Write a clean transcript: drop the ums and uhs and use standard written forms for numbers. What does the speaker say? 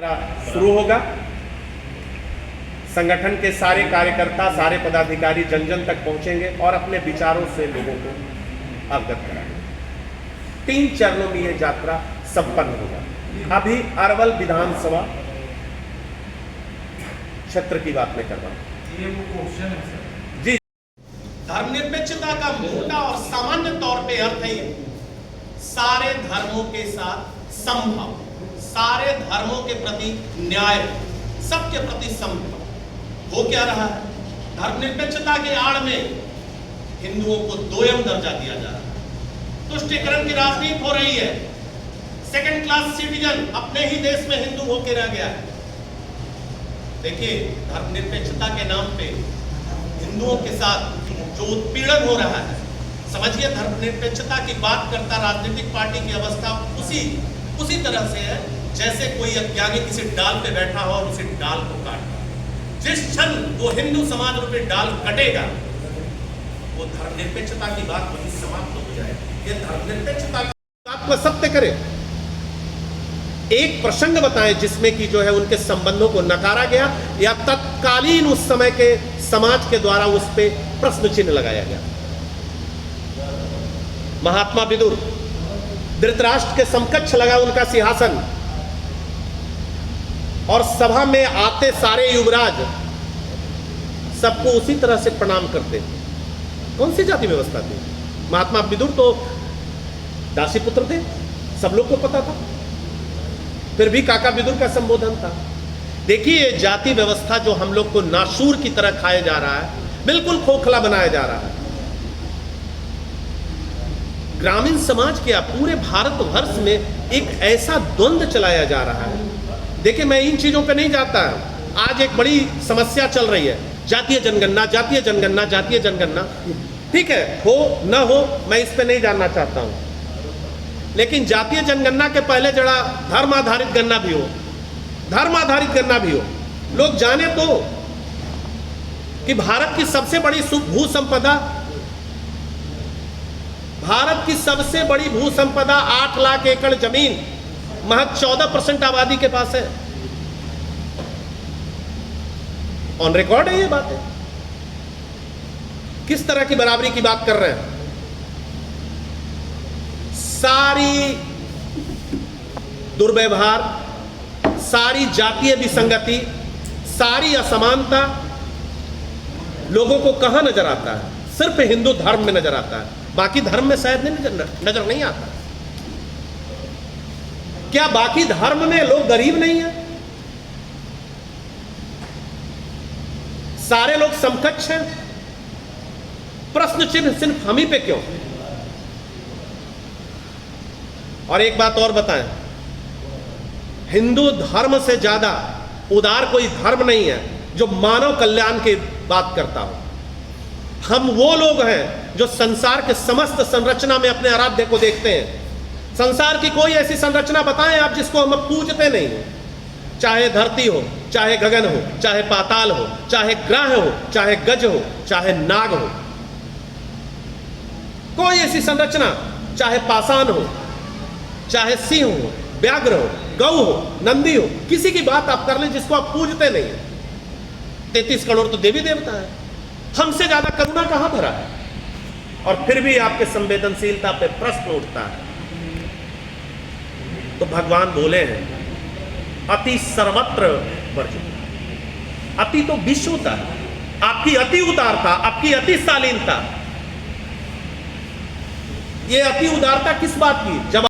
शुरू होगा। संगठन के सारे कार्यकर्ता, सारे पदाधिकारी जन जन तक पहुंचेंगे और अपने विचारों से लोगों को अवगत कराएंगे। 3 चरणों में यह यात्रा संपन्न होगा। अभी अरवल विधानसभा क्षेत्र की बात में कर रहा हूं। ये वो क्वेश्चन है सर। जी, धर्मनिरपेक्षता का मोटा और सामान्य तौर पे अर्थ है सारे धर्मों के साथ समभाव, सारे धर्मों के प्रति न्याय, सबके प्रति समभाव। हो क्या रहा है? धर्मनिरपेक्षता के आड़ में हिंदुओं को दोयम दर्जा दिया जा रहा है। तुष्टीकरण की राजनीति हो रही है। सेकंड क्लास सिटीजन अपने ही देश में हिंदू होकर रह गया है। देखिए, धर्मनिरपेक्षता के नाम पे हिंदुओं के साथ जो उत्पीड़न हो रहा है, समझिए धर्मनिरपेक्षता की बात करता राजनीतिक पार्टी की अवस्था उसी तरह से है जैसे कोई अज्ञानी किसी डाल पे बैठा हो और उसी डाल को काटता। जिस क्षण वो हिंदू समाज रूपी डाल कटेगा, वो धर्मनिरपेक्षता की बात वही समाप्त हो जाएगी। ये धर्मनिरपेक्षता बात को सत्य करे। एक प्रसंग बताएं जिसमें कि जो है उनके संबंधों को नकारा गया या तत्कालीन उस समय के समाज के द्वारा उस पे प्रश्न चिन्ह लगाया गया। महात्मा विदुर, धृतराष्ट्र के समकक्ष लगा उनका सिंहासन और सभा में आते सारे युवराज सबको उसी तरह से प्रणाम करते थे। कौन सी जाति व्यवस्था थी? महात्मा विदुर तो दासी पुत्र थे, सब लोग को पता था, फिर भी काका विदुर का संबोधन था। देखिए, ये जाति व्यवस्था जो हम लोग को नासूर की तरह खाया जा रहा है, बिल्कुल खोखला बनाया जा रहा है। ग्रामीण समाज के पूरे भारतवर्ष में एक ऐसा द्वंद्व चलाया जा रहा है। देखिए, मैं इन चीजों पे नहीं जाता। आज एक बड़ी समस्या चल रही है, जातीय जनगणना, जातीय जनगणना, जातीय जनगणना। ठीक है, हो न हो, मैं इस पे नहीं जानना चाहता हूं, लेकिन जातीय जनगणना के पहले जरा धर्म आधारित गणना भी हो, धर्म आधारित गणना भी हो। लोग जाने तो कि भारत की सबसे बड़ी भू संपदा, भारत की सबसे बड़ी भू संपदा 8 लाख एकड़ जमीन महज 14% आबादी के पास है। ऑन रिकॉर्ड है ये बात है। किस तरह की बराबरी की बात कर रहे हैं? सारी दुर्व्यवहार, सारी जातीय विसंगति, सारी असमानता लोगों को कहां नजर आता है? सिर्फ हिंदू धर्म में नजर आता है, बाकी धर्म में शायद नजर नहीं आता। क्या बाकी धर्म में लोग गरीब नहीं हैं? सारे लोग समकक्ष हैं। प्रश्न चिन्ह सिर्फ हम ही पे क्यों? और एक बात और बताएं, हिंदू धर्म से ज्यादा उदार कोई धर्म नहीं है जो मानव कल्याण की बात करता हो। हम वो लोग हैं जो संसार के समस्त संरचना में अपने आराध्य को देखते हैं। संसार की कोई ऐसी संरचना बताएं आप जिसको हम पूजते नहीं हो, चाहे धरती हो, चाहे गगन हो, चाहे पाताल हो, चाहे ग्रह हो, चाहे गज हो, चाहे नाग हो। कोई ऐसी संरचना, चाहे पाषाण हो, चाहे सिंह हो, व्याघ्र हो, गौ हो, नंदी हो, किसी की बात आप कर लें जिसको आप पूजते नहीं है। 33 करोड़ तो देवी देवता है, हमसे ज्यादा करुणा कहां भरा है? और फिर भी आपके संवेदनशीलता पे प्रश्न उठता है। तो भगवान बोले हैं, अति सर्वत्र वर्जित। अति तो विश्वता है, आपकी अति उदारता, आपकी अति शालीनता। ये अति उदारता किस बात की? जब